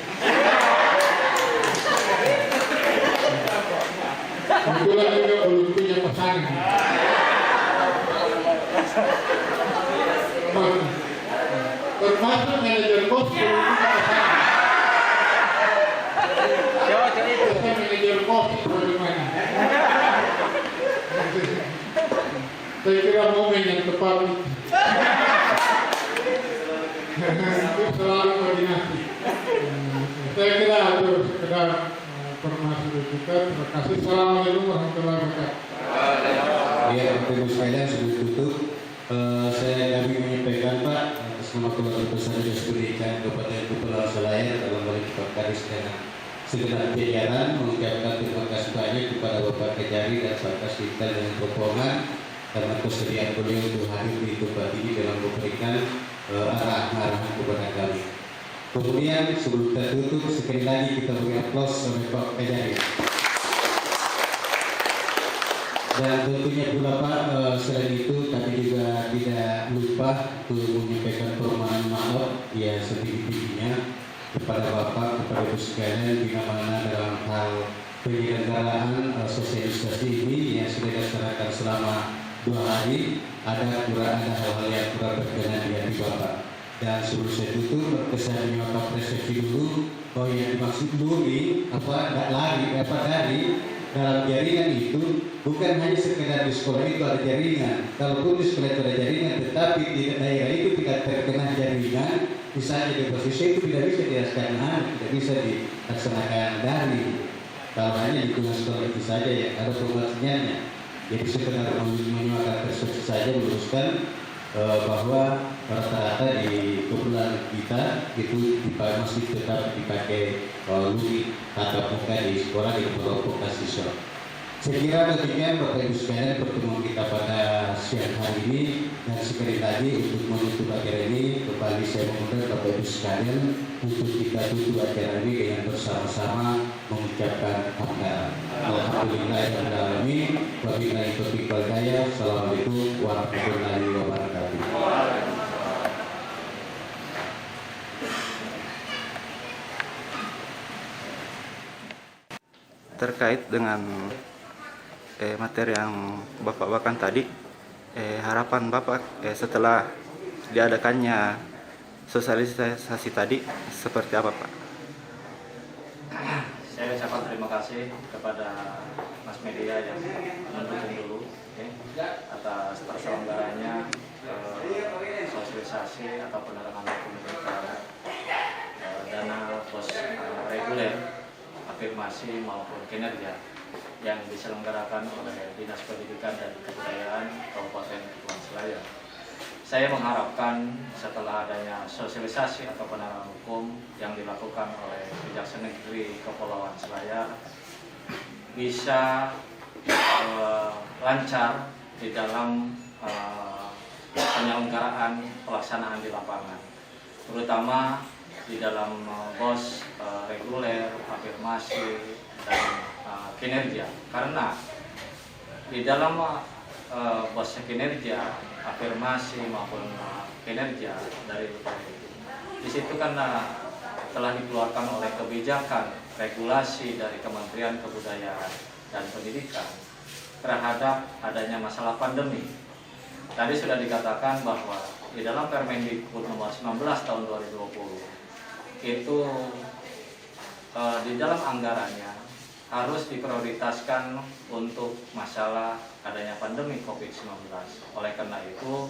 Kebetulan juga belum punya pasangan. Termasuk manajer kos belum punya pasangan. Manajer kos bagaimana? Saya kira momen yang tepat itu selalu koordinasi. Saya kira itu sekedar informasi dari kita. Terima kasih. Assalamualaikum warahmatullahi wabarakatuh. Ya, Bapak Ibu sekalian, sebelum tutup, kami menyampaikan Pak atas nama keluarga besar yang diberikan kepada Kepala Selayar dalam hal ini Pak Kadis dengan segenap jajaran mengucapkan terima kasih banyak kepada Bapak Kejari dan Pak Kasita dengan Popongan karena kesediaan beliau untuk hadir di tempat ini dalam memberikan arahan kepada kami. Kemudian sebelum kita tutup, sekali lagi kita beri aplaus sampai Pak Kejari. Dan tentunya pula Pak, selain itu kami juga tidak lupa untuk menyampaikan permohonan maaf ya setinggi-tingginya kepada Bapak, kepada Ibu sekalian, bila mana dalam hal penyelenggaraan sosialisasi ini yang sudah dilaksanakan selama 2 hari ada hal-hal yang kurang berkenan di hati Bapak. Dan sebelum saya tutup, saya menyampaikan persepsi dulu bahwa yang dimaksud luri dari dalam jaringan itu bukan hanya sekedar di sekolah itu ada jaringan. Kalaupun di sekolah itu ada jaringan, tetapi di daerah itu tidak terkena jaringan, misalnya di posisi itu tidak bisa dilaksanakan, tidak bisa dilaksanakan dari. Kalau hanya di tengah sekolah itu saja ya ada pembahasannya. Jadi sekedar menyewakan persepsi saja meluruskan bahwa rata-rata di kepulauan kita itu masih tetap dipakai luri tatap muka di sekolah di kepulauan vokasi. Saya kira demikian Bapak Ibu sekalian pertemuan kita pada siang hari ini, dan sekali lagi untuk menutup acara ini kembali saya mengundang Bapak Ibu sekalian untuk kita tutup acara ini dengan bersama-sama mengucapkan hamdalah. Alhamdulillahirrahmanirrahim. Wabillahi taufiq wal hidayah. Assalamualaikum warahmatullahi wabarakatuh. terkait dengan materi yang Bapak bawakan tadi, harapan Bapak setelah diadakannya sosialisasi tadi seperti apa, Pak? Saya ucapkan terima kasih kepada Mas Media yang mendukung dulu atas terselenggaranya sosialisasi atau penerangan hukum dana pos reguler, afirmasi maupun kinerja yang diselenggarakan oleh Dinas Pendidikan dan Kebudayaan Kabupaten Kepulauan Selayar. Saya mengharapkan setelah adanya sosialisasi atau penerangan hukum yang dilakukan oleh Kejaksaan Negeri Kepulauan Selayar bisa lancar di dalam penyelenggaraan pelaksanaan di lapangan, terutama di dalam BOS reguler, afirmasi, dan kinerja. Karena di dalam BOS kinerja, afirmasi maupun kinerja dari di situ karena telah dikeluarkan oleh kebijakan regulasi dari Kementerian Kebudayaan dan Pendidikan terhadap adanya masalah pandemi. Tadi sudah dikatakan bahwa di dalam Permendikbud nomor 19 tahun 2020 itu di dalam anggarannya harus diprioritaskan untuk masalah adanya pandemi COVID-19. Oleh karena itu,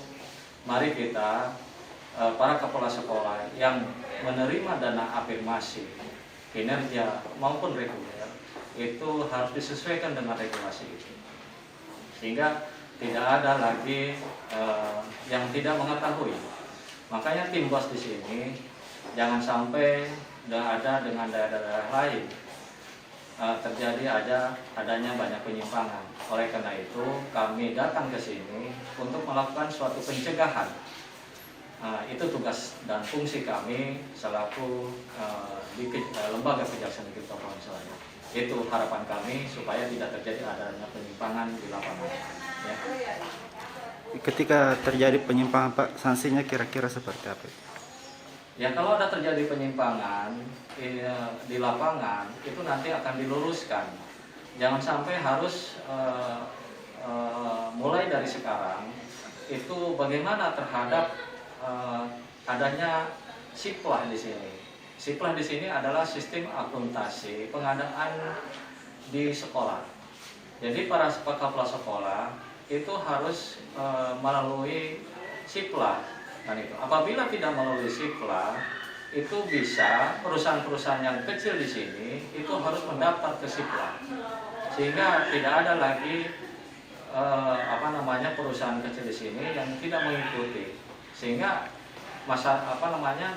mari kita para kepala sekolah yang menerima dana afirmasi, kinerja maupun reguler itu harus disesuaikan dengan regulasi itu, sehingga tidak ada lagi yang tidak mengetahui. Makanya tim BOS di sini jangan sampai ada dengan daerah-daerah lain terjadi adanya banyak penyimpangan. Oleh karena itu kami datang ke sini untuk melakukan suatu pencegahan. Itu tugas dan fungsi kami selaku di Lembaga Kejaksaan Negeri Kepulauan Selayar. Itu harapan kami supaya tidak terjadi adanya penyimpangan di lapangan. Ya. Ketika terjadi penyimpangan, Pak, sanksinya kira-kira seperti apa? Ya, kalau ada terjadi penyimpangan di lapangan itu nanti akan diluruskan. Jangan sampai harus mulai dari sekarang itu bagaimana terhadap adanya siplah di sini. Siplah di sini adalah sistem akuntansi pengadaan di sekolah. Jadi para kepala sekolah itu harus melalui siplah. Dan itu apabila tidak melalui siplah, itu bisa perusahaan-perusahaan yang kecil di sini itu harus mendaftar ke siplah, sehingga tidak ada lagi perusahaan kecil di sini yang tidak mengikuti, sehingga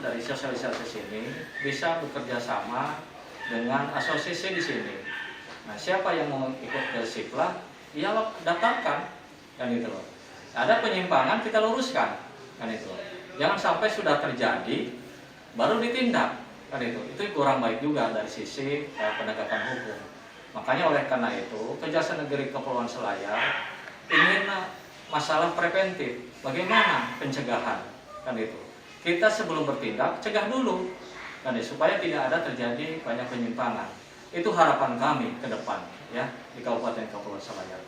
dari sosialisasi sini bisa bekerja sama dengan asosiasi di sini. Nah, siapa yang mau ikut ke siplah, ia daftarkan, kan itu loh. Ada penyimpangan kita luruskan, kan itu. Jangan sampai sudah terjadi baru ditindak, kan itu kurang baik juga dari sisi penegakan hukum. Makanya oleh karena itu Kejaksaan Negeri Kepulauan Selayar ingin masalah preventif, bagaimana pencegahan, kan itu. Kita sebelum bertindak cegah dulu, kan itu, supaya tidak ada terjadi banyak penyimpangan. Itu harapan kami ke depan ya di Kabupaten Kepulauan Selayar.